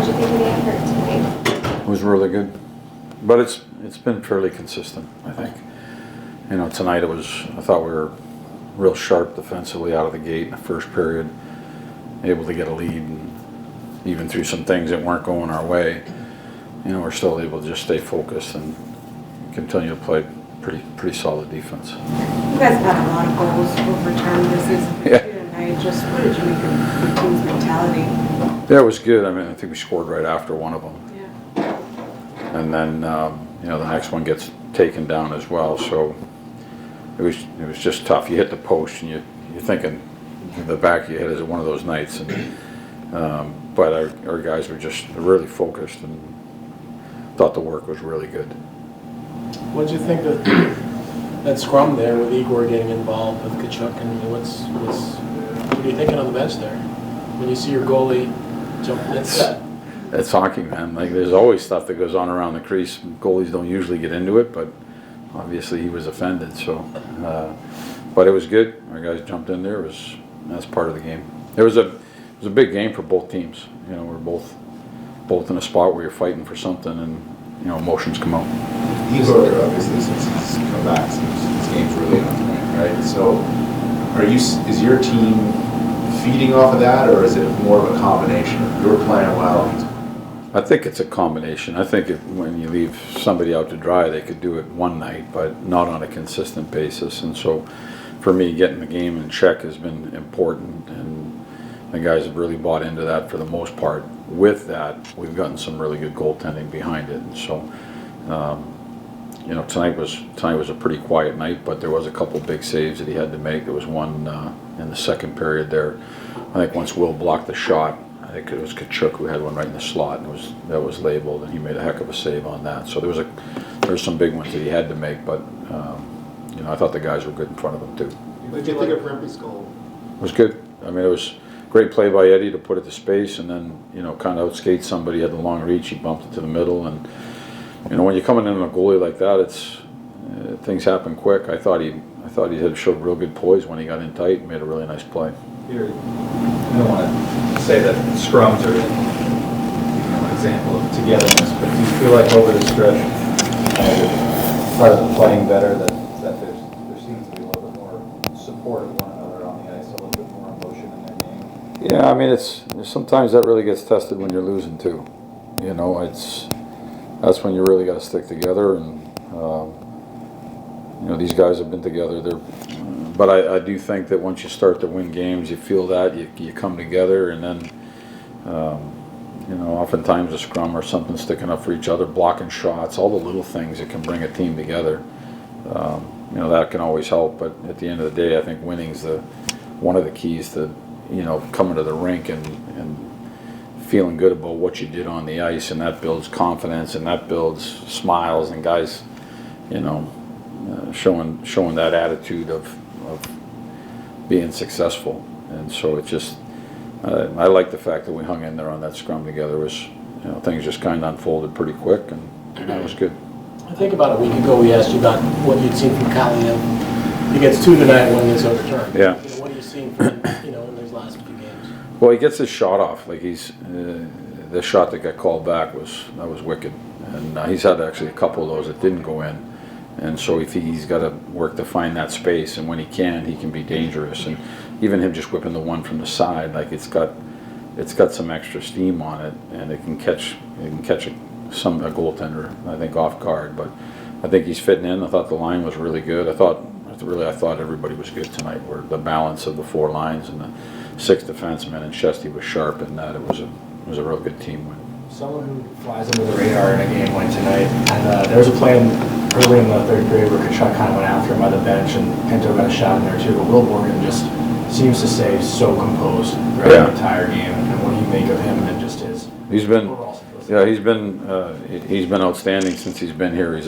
you think of the effort tonight? It was really good, but it's been fairly consistent, I think. You know, tonight I thought we were real sharp defensively out of the gate in the first period, able to get a lead, and even through some things that weren't going our way, you know, we're still able to just stay focused and continue to play pretty solid defense. You guys have had a lot of goals overturned this season. Yeah. Tonight, just what did you make of the team's mentality? Yeah, it was good. I mean, I think we scored right after one of them. Yeah. And then, you know, the next one gets taken down as well. So it was just tough. You hit the post and you're thinking in the back of your head, is it one of those nights? And, but our guys were just really focused and thought the work was really good. What did you think of that scrum there with Igor getting involved with Tkachuk? And what are you thinking on the bench there when you see your goalie jump and set? It's hockey, man. Like, there's always stuff that goes on around the crease. Goalies don't usually get into it, but obviously he was offended. So, but it was good. Our guys jumped in there. That's part of the game. It was a big game for both teams. You know, we're both in a spot where you're fighting for something, and you know, emotions come out. Igor, obviously, since he's come back, since his game's really on point, right? So, is your team feeding off of that, or is it more of a combination? You're playing well. I think it's a combination. I think when you leave somebody out to dry, they could do it one night, but not on a consistent basis. And so, for me, getting the game in check has been important, and the guys have really bought into that for the most part. With that, we've gotten some really good goaltending behind it, and so you know, tonight was a pretty quiet night, but there was a couple big saves that he had to make. There was one in the second period there. I think once Will blocked the shot, I think it was Tkachuk who had one right in the slot, and that was labeled, and he made a heck of a save on that. So there was some big ones that he had to make, but you know, I thought the guys were good in front of him too. What did you think of Rempe's goal? It was good. I mean, it was great play by Eddie to put it to space, and then, you know, kind of outskate somebody, had the long reach, he bumped it to the middle, and you know, when you're coming in on a goalie like that, it's things happen quick. I thought he had showed real good poise when he got in tight and made a really nice play. Peter, I don't want to say that scrums are an example of togetherness, but do you feel like over the stretch, part of the playing better, that there seems to be a little bit more support of one another on the ice, a little bit more emotion in their game? Yeah, I mean, sometimes that really gets tested when you're losing too. You know, that's when you really got to stick together, and you know, these guys have been together. But I do think that once you start to win games, you feel that you come together, and then you know, oftentimes a scrum or something sticking up for each other, blocking shots, all the little things that can bring a team together. You know, that can always help. But at the end of the day, I think winning's one of the keys to, you know, coming to the rink and feeling good about what you did on the ice, and that builds confidence, and that builds smiles, and guys, you know, showing that attitude of being successful. And so it just, I like the fact that we hung in there on that scrum together. It was, you know, things just kind of unfolded pretty quick, and that was good. I think about a week ago we asked you about what you'd seen from Kaliyev. He gets two tonight, one gets overturned. Yeah. You know, what are you seeing from him, you know, in these last few games? Well, he gets his shot off. Like, the shot that got called back was wicked, and he's had actually a couple of those that didn't go in, and so he's got to work to find that space. And when he can be dangerous. And even him just whipping the one from the side, like, it's got some extra steam on it, and it can catch a goaltender, I think, off guard. But I think he's fitting in. I thought the line was really good. I thought everybody was good tonight. Where the balance of the four lines and the six defensemen, and Shesty was sharp in that. It was a real good team win. Someone who flies under the radar in a game like tonight, and there was a play early in the third period where Tkachuk kind of went after him by the bench, and Pinto got a shot in there too. But Will Morgan just seems to stay so composed throughout the entire game. And what do you make of him and just his overall simplicity? Yeah, he's been outstanding since he's been here.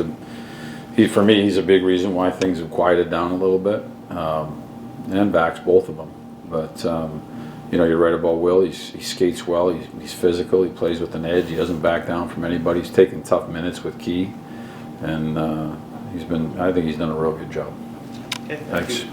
For me, he's a big reason why things have quieted down a little bit, and backs both of them. But you know, you're right about Will. He skates well. He's physical. He plays with an edge. He doesn't back down from anybody. He's taking tough minutes with Key, and I think he's done a real good job. Okay, Thanks. you.